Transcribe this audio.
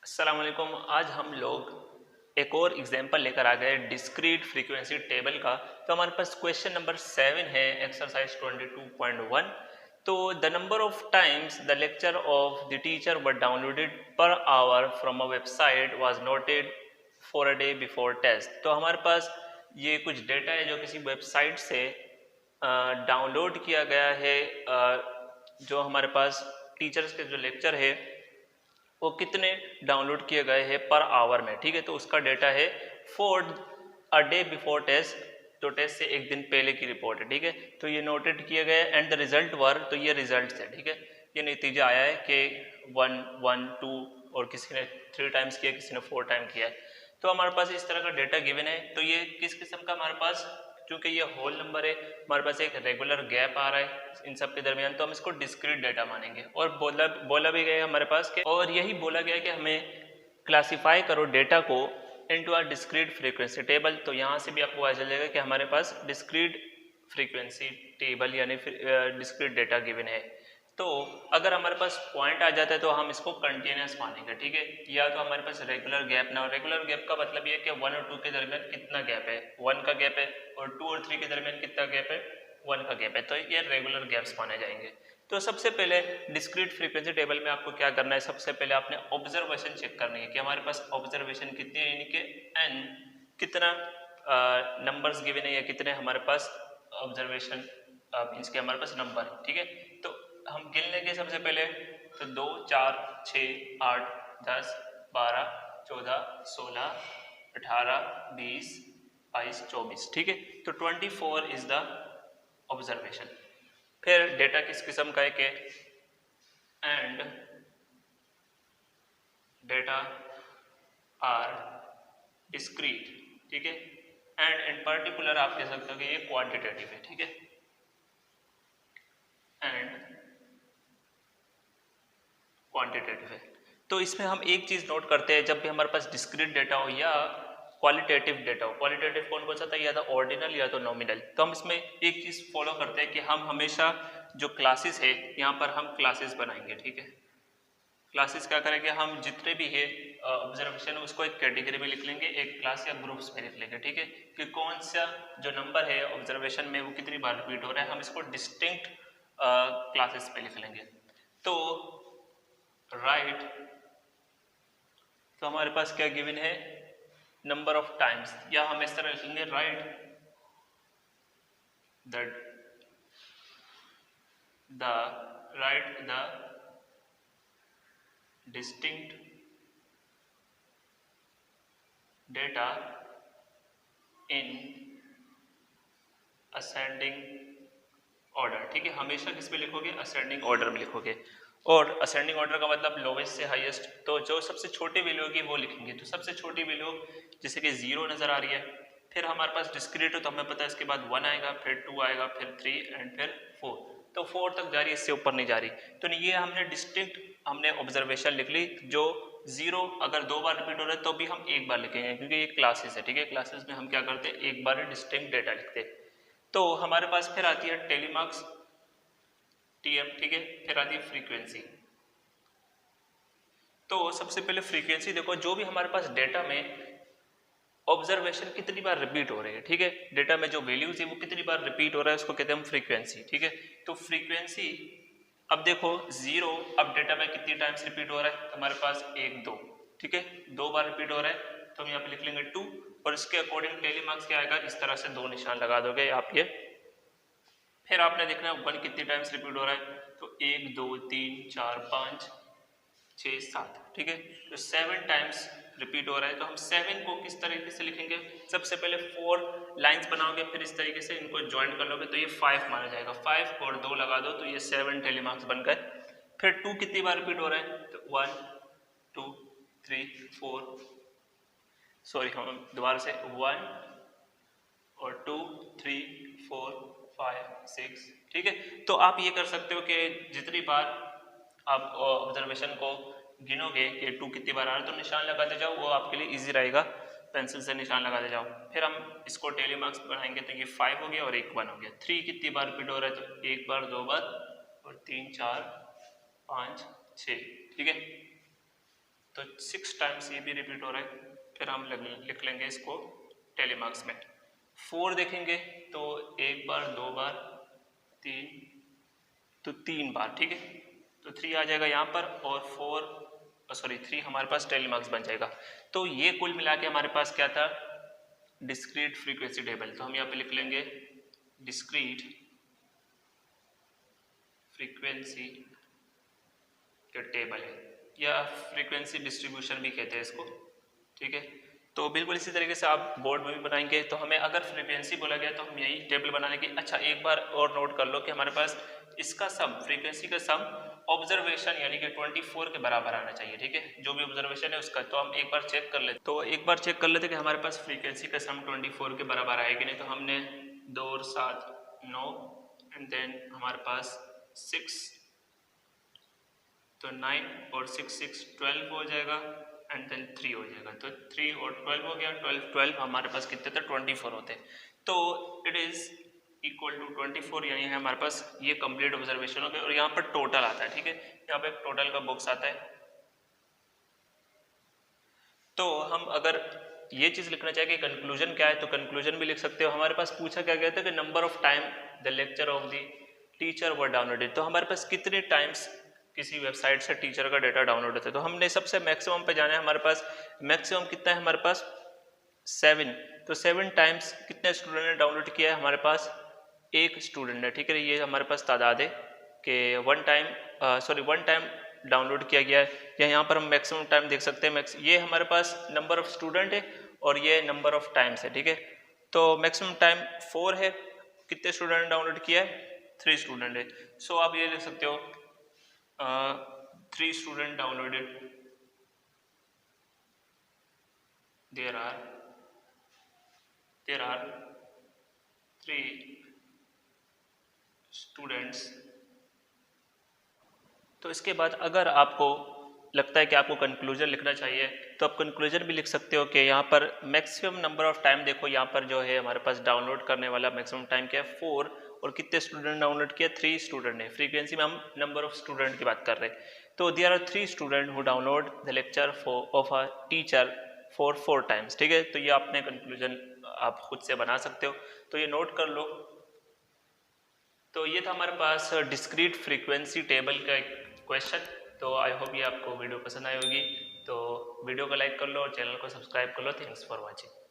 अस्सलाम वालेकुम। आज हम लोग एक और एग्जांपल लेकर आ गए डिस्क्रीट फ्रीक्वेंसी टेबल का। तो हमारे पास क्वेश्चन नंबर 7 है, एक्सरसाइज 22.1। तो the number of times the lecture of the teacher were downloaded per hour from a website was noted for a day before test. तो हमारे पास ये कुछ डेटा है जो किसी वेबसाइट से डाउनलोड किया गया है। जो हमारे पास टीचर्स के जो लेक्चर है वो कितने डाउनलोड किए गए हैं पर आवर में, ठीक है। तो उसका डेटा है for a day before test, तो टेस्ट से एक दिन पहले की रिपोर्ट है, ठीक है। तो ये नोटेड किए गए एंड द रिजल्ट वर, तो ये रिजल्ट है, ठीक है। ये नतीजा आया है कि 1 1 2 और किसी ने 3 टाइम्स किया, किसी ने 4 टाइम किया है। तो हमारे पास इस तरह का डेटा गिवन है। तो ये किस किस्म का हमारे पास, क्योंकि ये होल नंबर है, हमारे पास एक रेगुलर गैप आ रहा है इन सब के दरमियान, तो हम इसको डिस्क्रीट डेटा मानेंगे। और बोला भी गया हमारे पास के, और यही बोला गया कि हमें क्लासिफाई करो डेटा को into a discrete frequency table. तो यहाँ से भी आपको पता चल जाएगा कि हमारे पास डिस्क्रीट फ्रीक्वेंसी टेबल यानी डिस्क्रीट डेटा गिवन है। तो अगर हमारे पास पॉइंट आ जाता है तो हम इसको कंटिन्यूस मानेंगे, ठीक है। या तो हमारे पास रेगुलर गैप ना हो। रेगुलर गैप का मतलब ये है कि 1 और 2 के दरमियान कितना गैप है, 1 का गैप है, और 2 और 3 के दरमियान कितना गैप है, 1 का गैप है। तो ये रेगुलर गैप्स माने जाएंगे। तो सबसे पहले डिस्क्रीट फ्रीक्वेंसी टेबल में आपको क्या करना है, सबसे पहले आपने ऑब्जर्वेशन चेक करनी है कि हमारे पास ऑब्जर्वेशन कितनी है, यानी कि एन कितना नंबर्स गिवन है, या कितने हमारे पास ऑब्जर्वेशन मीन्स के हमारे पास नंबर, ठीक है। तो हम गिन लेंगे सबसे पहले। तो 2 4 6 8 10 12 14 16 18 20 22 24, ठीक है। तो 24 इज द ऑब्जर्वेशन। फिर डेटा किस किस्म का है कि एंड डेटा आर डिस्क्रीट, ठीक है। एंड इन पर्टिकुलर आप कह सकते हो कि ये क्वांटिटेटिव है, ठीक है। एंड क्वांटिटेटिव है। तो इसमें हम एक चीज नोट करते हैं, जब भी हमारे पास डिस्क्रीट डेटा हो या क्वालिटेटिव डेटा हो, क्वालिटेटिव कौन कौन सा था, या तो ऑर्डिनल या तो नॉमिनल, तो हम इसमें एक चीज फॉलो करते हैं कि हम हमेशा जो क्लासेस है यहाँ पर हम क्लासेस बनाएंगे, ठीक है। क्लासेस क्या करेंगे, हम जितने भी है ऑब्जर्वेशन है उसको एक कैटेगरी में लिख लेंगे, एक क्लास या ग्रुप्स में लिख लेंगे, ठीक है। कि कौन सा जो नंबर है ऑब्जर्वेशन में वो कितनी बार रिपीट हो रहा है, हम इसको डिस्टिंक्ट क्लासेस पे लिख लेंगे। तो राइट, तो हमारे पास क्या गिवन है, नंबर ऑफ टाइम्स, या हम इस तरह लिखेंगे right the distinct data in ascending order, ठीक है। हमेशा किस में लिखोगे, असेंडिंग ऑर्डर में लिखोगे। और असेंडिंग ऑर्डर का मतलब लोवेस्ट से हाईएस्ट, तो जो सबसे छोटी वैल्यू होगी वो लिखेंगे। तो सबसे छोटी वैल्यू जैसे कि 0 नजर आ रही है, फिर हमारे पास डिस्क्रीट है तो हमें पता है इसके बाद 1 आएगा, फिर 2 आएगा, फिर 3 एंड फिर 4। तो 4 तक जा रही है, इससे ऊपर नहीं जा रही। तो ये हमने डिस्टिंक्ट हमने ऑब्जर्वेशन लिख ली। जो 0 अगर 2 बार रिपीट हो रहा है तो भी हम एक बार लिखेंगे, क्योंकि ये क्लासेस है, ठीक है। क्लासेस में हम क्या करते हैं, एक बार डिस्टिंक्ट डेटा लिखते हैं। तो हमारे पास फिर आती है टेलीमार्क्स टीएम, ठीक है। फिर आती है फ्रीक्वेंसी। तो सबसे पहले फ्रीक्वेंसी देखो, जो भी हमारे पास डेटा में ऑब्जर्वेशन कितनी बार रिपीट हो रही है, ठीक है। डेटा में जो वैल्यूज है वो कितनी बार रिपीट हो रहा है, उसको कहते हैं हम फ्रीक्वेंसी, ठीक है। तो फ्रीक्वेंसी, अब देखो 0 अब डेटा में कितनी टाइम्स रिपीट हो रहा है, हमारे पास 1 2, ठीक है। 2 बार रिपीट हो रहा है तो हम यहाँ पे लिख लेंगे 2, और इसके अकॉर्डिंग टेलीमार्क्स क्या आएगा, इस तरह से 2 निशान लगा दोगे आप ये। फिर आपने देखना है 1 कितनी टाइम्स रिपीट हो रहा है, तो 1 2 3 4 5 6 7, ठीक है। तो 7 टाइम्स रिपीट हो रहा है, तो हम 7 को किस तरीके से लिखेंगे, सबसे पहले 4 लाइंस बनाओगे, फिर इस तरीके से इनको ज्वाइन कर लोगे तो ये 5 माना जाएगा। 5 और 2 लगा दो तो ये 7 टेलीमार्क्स बन गए। फिर 2 कितनी बार रिपीट हो रहा है, तो 1 2 3 4, सॉरी हम दोबारा से 1 और 2 3 4 5 6, ठीक है। तो आप ये कर सकते हो कि जितनी बार आप ऑब्जर्वेशन को गिनोगे कि 2 कितनी बार आ रहा है तो निशान लगाते जाओ, वो आपके लिए इजी रहेगा, पेंसिल से निशान लगाते जाओ। फिर हम इसको टेलीमार्क्स बनाएंगे तो ये 5 हो गया और एक 1 हो गया। 3 कितनी बार रिपीट हो रहा है, तो एक बार, 2 बार और 3 4 5 6, ठीक है। तो 6 टाइम्स ये भी रिपीट हो रहा है, फिर हम लिख लेंगे इसको टेलीमार्क्स में। 4 देखेंगे तो 1 बार, 2 बार, 3, तो 3 बार, ठीक है, तो 3 आ जाएगा यहाँ पर, और 3 हमारे पास टेलीमार्क्स बन जाएगा। तो ये कुल मिला के हमारे पास क्या था, डिस्क्रीट फ्रीक्वेंसी टेबल। तो हम यहाँ पे लिख लेंगे डिस्क्रीट फ्रीक्वेंसी जो टेबल है, या फ्रीक्वेंसी डिस्ट्रीब्यूशन भी कहते हैं इसको, ठीक है। तो बिल्कुल इसी तरीके से आप बोर्ड में भी बनाएंगे। तो हमें अगर फ्रीक्वेंसी बोला गया तो हम यही टेबल बनाने की। अच्छा, एक बार और नोट कर लो कि हमारे पास इसका सम, फ्रीक्वेंसी का सम ऑब्जर्वेशन यानी कि 24 के बराबर आना चाहिए, ठीक है, जो भी ऑब्जर्वेशन है उसका। तो हम एक बार चेक कर लेते, तो एक बार चेक कर लेते कि हमारे पास फ्रीक्वेंसी का सम 24 के बराबर आएगी नहीं। तो हमने 2 और 7 9, एंड देन हमारे पास 6, तो 9 और 6 12 हो जाएगा, एंड देन 3 हो जाएगा। तो 3 और 12 हो गया, 12 हमारे पास कितने थे, 24 होते। तो इट इज इक्वल टू 24, यानी हमारे पास ये कंप्लीट ऑब्जर्वेशन हो गया। और यहाँ पर टोटल आता है, ठीक है, यहाँ पे टोटल का बॉक्स आता है। तो हम अगर ये चीज लिखना चाहिए कि कंक्लूजन क्या है, तो कंक्लूजन भी लिख सकते हो। हमारे पास पूछा क्या गया था कि number of time the lecture of the teacher were downloaded. तो हमारे पास कितने टाइम्स किसी वेबसाइट से टीचर का डेटा डाउनलोड होता है। तो हमने सबसे मैक्सिमम पे जाना है। हमारे पास मैक्सिमम कितना है, हमारे पास 7। तो 7 टाइम्स कितने स्टूडेंट ने डाउनलोड किया है, हमारे पास एक स्टूडेंट है, ठीक है। ये हमारे पास तादाद है कि 1 टाइम डाउनलोड किया गया है। या यहाँ पर हम मैक्सिमम टाइम देख सकते हैं। ये हमारे पास नंबर ऑफ स्टूडेंट है और ये नंबर ऑफ टाइम्स है, ठीक है। तो मैक्सिमम टाइम 4 है। कितने स्टूडेंट ने डाउनलोड किया है, 3 स्टूडेंट है। सो आप ये लिख सकते हो 3 student downloaded, there are 3 students. तो इसके बाद अगर आपको लगता है कि आपको कंक्लूजन लिखना चाहिए तो आप कंक्लूजन भी लिख सकते हो कि यहाँ पर मैक्सिमम नंबर ऑफ टाइम देखो, यहाँ पर जो है हमारे पास डाउनलोड करने वाला मैक्सिमम टाइम क्या है, 4, और कितने स्टूडेंट डाउनलोड किया, 3 स्टूडेंट है। फ्रीक्वेंसी में हम नंबर ऑफ स्टूडेंट की बात कर रहे हैं। तो there are 3 student who download the lecture of a teacher for 4 times, ठीक है। तो ये अपने कंक्लूजन आप खुद से बना सकते हो, तो ये नोट कर लो। तो ये था हमारे पास डिस्क्रीट फ्रीक्वेंसी टेबल का एक क्वेश्चन। तो आई होप ये आपको वीडियो पसंद आई होगी। तो वीडियो को लाइक कर लो और चैनल को सब्सक्राइब कर लो। Thanks for watching.